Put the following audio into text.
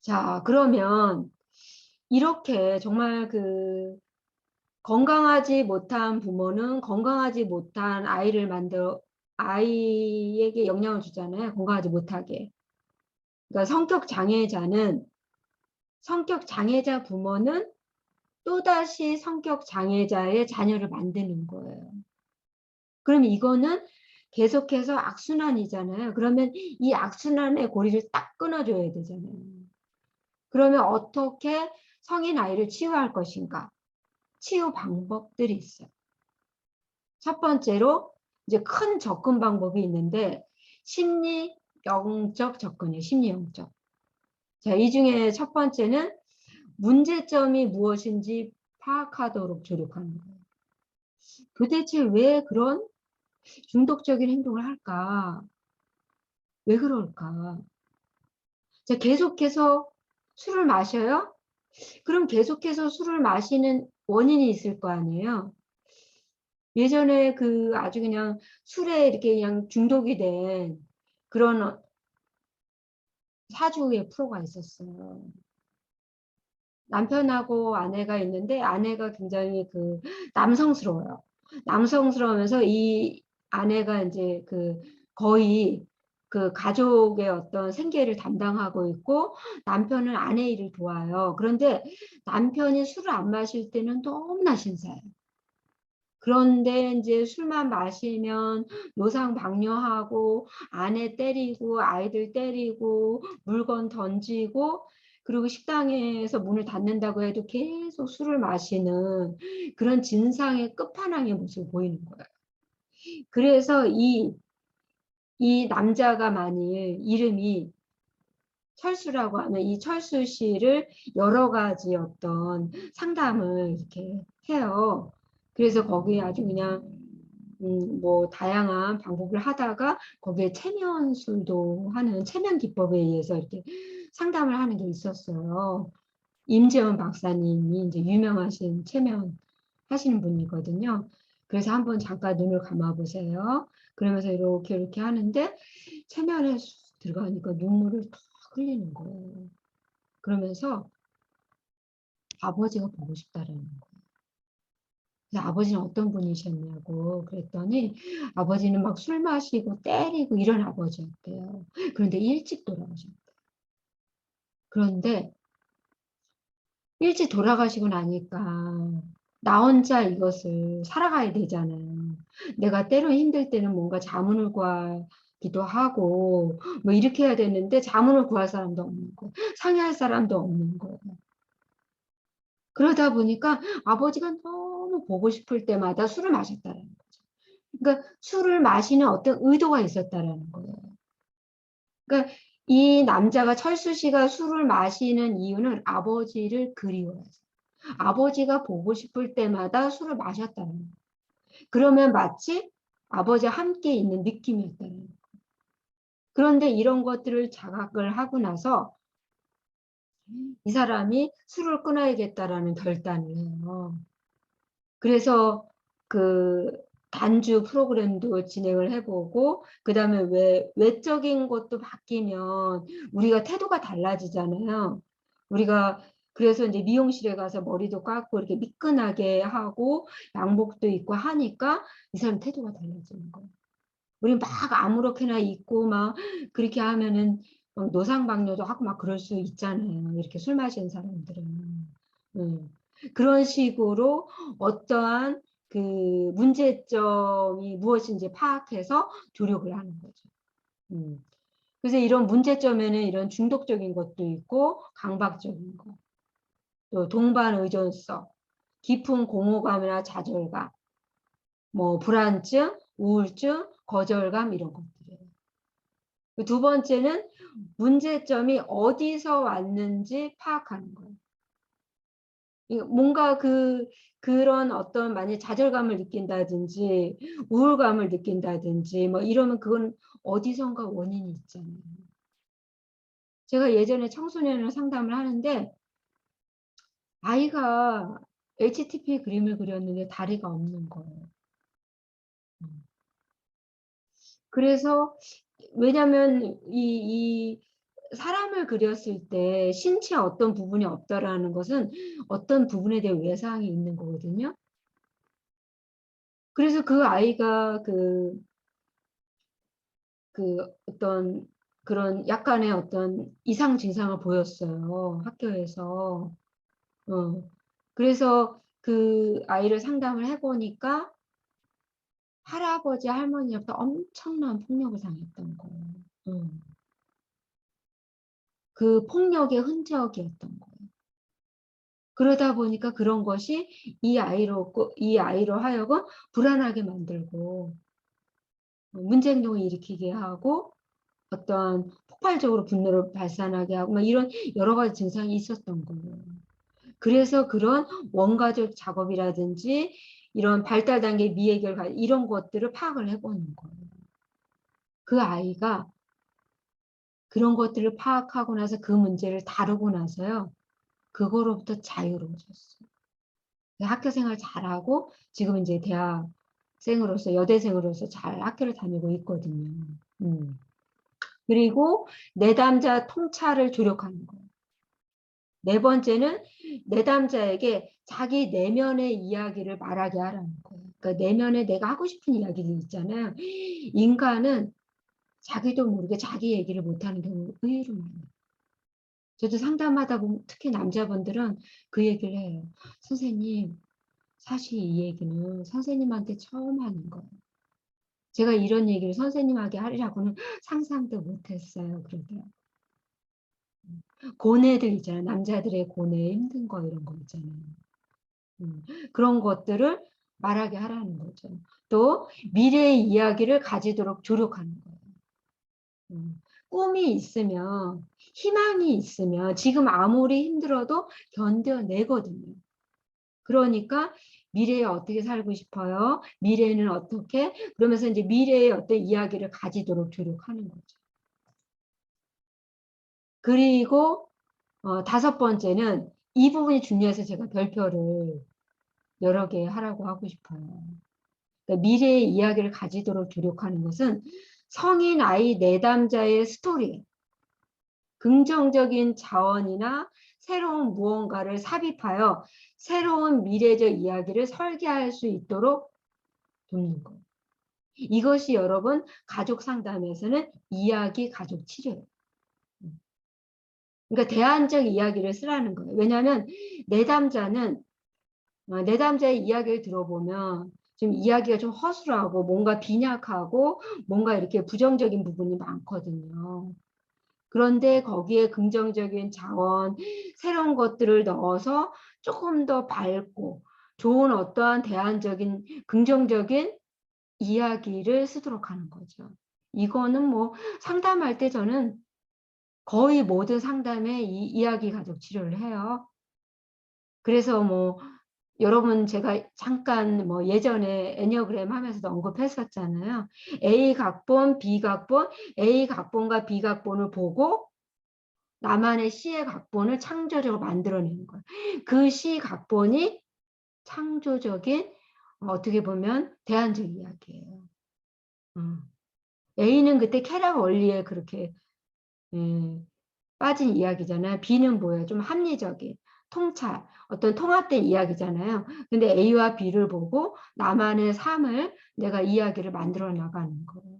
자, 그러면 이렇게 정말 건강하지 못한 부모는 건강하지 못한 아이에게 영향을 주잖아요. 건강하지 못하게. 그러니까 성격 장애자 부모는 또다시 성격 장애자의 자녀를 만드는 거예요. 그럼 이거는 계속해서 악순환이잖아요. 그러면 이 악순환의 고리를 딱 끊어줘야 되잖아요. 그러면 어떻게 성인 아이를 치유할 것인가? 치유 방법들이 있어요. 첫 번째로 이제 큰 접근 방법이 있는데 심리 영적 접근이에요. 심리 영적. 자, 이 중에 첫 번째는 문제점이 무엇인지 파악하도록 조력하는 거예요. 도대체 왜 그런 중독적인 행동을 할까? 왜 그럴까? 자, 계속해서 술을 마셔요? 그럼 계속해서 술을 마시는 원인이 있을 거 아니에요? 예전에 아주 그냥 술에 이렇게 그냥 중독이 된 그런 사주의 프로가 있었어요. 남편하고 아내가 있는데 아내가 굉장히 남성스러워요. 남성스러우면서 이 아내가 이제 거의 가족의 어떤 생계를 담당하고 있고 남편은 아내 일을 도와요. 그런데 남편이 술을 안 마실 때는 너무나 신사해요. 그런데 이제 술만 마시면 노상방뇨하고 아내 때리고 아이들 때리고 물건 던지고 그리고 식당에서 문을 닫는다고 해도 계속 술을 마시는 그런 진상의 끝판왕의 모습을 보이는 거예요. 그래서 이 남자가 만일 이름이 철수라고 하면 이 철수 씨를 여러 가지 어떤 상담을 이렇게 해요. 그래서 거기에 아주 그냥 뭐 다양한 방법을 하다가 거기에 체면술도 하는 체면 기법에 의해서 이렇게 상담을 하는 게 있었어요. 임재원 박사님이 이제 유명하신 체면 하시는 분이거든요. 그래서 한번 잠깐 눈을 감아 보세요. 그러면서 이렇게 하는데 체면에 들어가니까 눈물을 탁 흘리는 거예요. 그러면서 아버지가 보고 싶다라는 거예요. 그래서 아버지는 어떤 분이셨냐고 그랬더니 아버지는 막 술 마시고 때리고 이런 아버지였대요. 그런데 일찍 돌아가셨대요. 그런데 일찍 돌아가시고 나니까 나 혼자 이것을 살아가야 되잖아요. 내가 때로 힘들 때는 뭔가 자문을 구하기도 하고 뭐 이렇게 해야 되는데 자문을 구할 사람도 없는 거예요. 상의할 사람도 없는 거예요. 그러다 보니까 아버지가 너무 보고 싶을 때마다 술을 마셨다는 거죠. 그러니까 술을 마시는 어떤 의도가 있었다라는 거예요. 그러니까 이 남자가 철수 씨가 술을 마시는 이유는 아버지를 그리워해서 아버지가 보고 싶을 때마다 술을 마셨다는 거예요. 그러면 마치 아버지와 함께 있는 느낌이었다는 거예요. 그런데 이런 것들을 자각을 하고 나서 이 사람이 술을 끊어야겠다라는 결단을 해요. 그래서 단주 프로그램도 진행을 해보고 그다음에 외적인 것도 바뀌면 우리가 태도가 달라지잖아요. 우리가 그래서 이제 미용실에 가서 머리도 깎고 이렇게 미끈하게 하고 양복도 입고 하니까 이 사람 태도가 달라지는 거예요. 우리 막 아무렇게나 입고 막 그렇게 하면은 노상방뇨도 하고 막 그럴 수 있잖아요. 이렇게 술 마시는 사람들은. 그런 식으로 어떠한 문제점이 무엇인지 파악해서 조력을 하는 거죠. 그래서 이런 문제점에는 이런 중독적인 것도 있고 강박적인 것, 또 동반 의존성, 깊은 공허감이나 좌절감, 뭐 불안증, 우울증, 거절감 이런 것들이에요. 두 번째는 문제점이 어디서 왔는지 파악하는 거예요. 뭔가 그런 어떤 만약 좌절감을 느낀다든지 우울감을 느낀다든지 뭐 이러면 그건 어디선가 원인이 있잖아요. 제가 예전에 청소년을 상담을 하는데 아이가 HTP 그림을 그렸는데 다리가 없는 거예요. 그래서 왜냐면 이 사람을 그렸을 때 신체 어떤 부분이 없다라는 것은 어떤 부분에 대해 외상이 있는 거거든요. 그래서 그 아이가 어떤 그런 약간의 어떤 이상 증상을 보였어요, 학교에서. 어. 그래서 그 아이를 상담을 해보니까 할아버지, 할머니로부터 엄청난 폭력을 당했던 거예요. 그 폭력의 흔적이었던 거예요. 그러다 보니까 그런 것이 이 아이로 하여금 불안하게 만들고 문제 행동을 일으키게 하고 어떤 폭발적으로 분노를 발산하게 하고 막 이런 여러 가지 증상이 있었던 거예요. 그래서 그런 원가적 작업이라든지 이런 발달 단계 미해결 이런 것들을 파악을 해보는 거예요. 그 아이가 그런 것들을 파악하고 나서 그 문제를 다루고 나서요. 그거로부터 자유로워졌어요. 학교 생활 잘하고 지금 이제 대학생으로서 여대생으로서 잘 학교를 다니고 있거든요. 그리고 내담자 통찰을 조력하는 거예요. 네 번째는 내담자에게 자기 내면의 이야기를 말하게 하라는 거예요. 그러니까 내면에 내가 하고 싶은 이야기들 있잖아요. 인간은 자기도 모르게 자기 얘기를 못하는 경우가 의외로 많아요. 저도 상담하다 보면 특히 남자분들은 그 얘기를 해요. 선생님, 사실 이 얘기는 선생님한테 처음 하는 거예요. 제가 이런 얘기를 선생님에게 하리라고는 상상도 못했어요. 그러더라고요. 고뇌들 있잖아요. 남자들의 고뇌, 힘든 거 이런 거 있잖아요. 그런 것들을 말하게 하라는 거죠. 또 미래의 이야기를 가지도록 조력하는 거예요. 꿈이 있으면, 희망이 있으면 지금 아무리 힘들어도 견뎌내거든요. 그러니까 미래에 어떻게 살고 싶어요? 미래는 어떻게? 그러면서 이제 미래의 어떤 이야기를 가지도록 조력하는 거죠. 그리고 다섯 번째는 이 부분이 중요해서 제가 별표를 여러 개 하라고 하고 싶어요. 그러니까 미래의 이야기를 가지도록 조력하는 것은 성인 아이 내담자의 스토리, 긍정적인 자원이나 새로운 무언가를 삽입하여 새로운 미래적 이야기를 설계할 수 있도록 돕는 거예요. 이것이 여러분 가족 상담에서는 이야기 가족 치료예요. 그러니까 대안적 이야기를 쓰라는 거예요. 왜냐하면 내담자는 내담자의 이야기를 들어보면 좀 이야기가 좀 허술하고 뭔가 빈약하고 뭔가 이렇게 부정적인 부분이 많거든요. 그런데 거기에 긍정적인 자원, 새로운 것들을 넣어서 조금 더 밝고 좋은 어떠한 대안적인 긍정적인 이야기를 쓰도록 하는 거죠. 이거는 뭐 상담할 때 저는 거의 모든 상담에 이 이야기 가족 치료를 해요. 그래서 뭐 여러분 제가 잠깐 뭐 예전에 애니어그램 하면서도 언급했었잖아요. A 각본, B 각본, A 각본과 B 각본을 보고 나만의 시의 각본을 창조적으로 만들어내는 거예요. 그 시 각본이 창조적인 어떻게 보면 대안적 이야기예요. A는 그때 쾌락 원리에 그렇게 빠진 이야기잖아요. B는 뭐예요? 좀 합리적인, 통찰, 어떤 통합된 이야기잖아요. 근데 A와 B를 보고 나만의 삶을 내가 이야기를 만들어 나가는 거예요.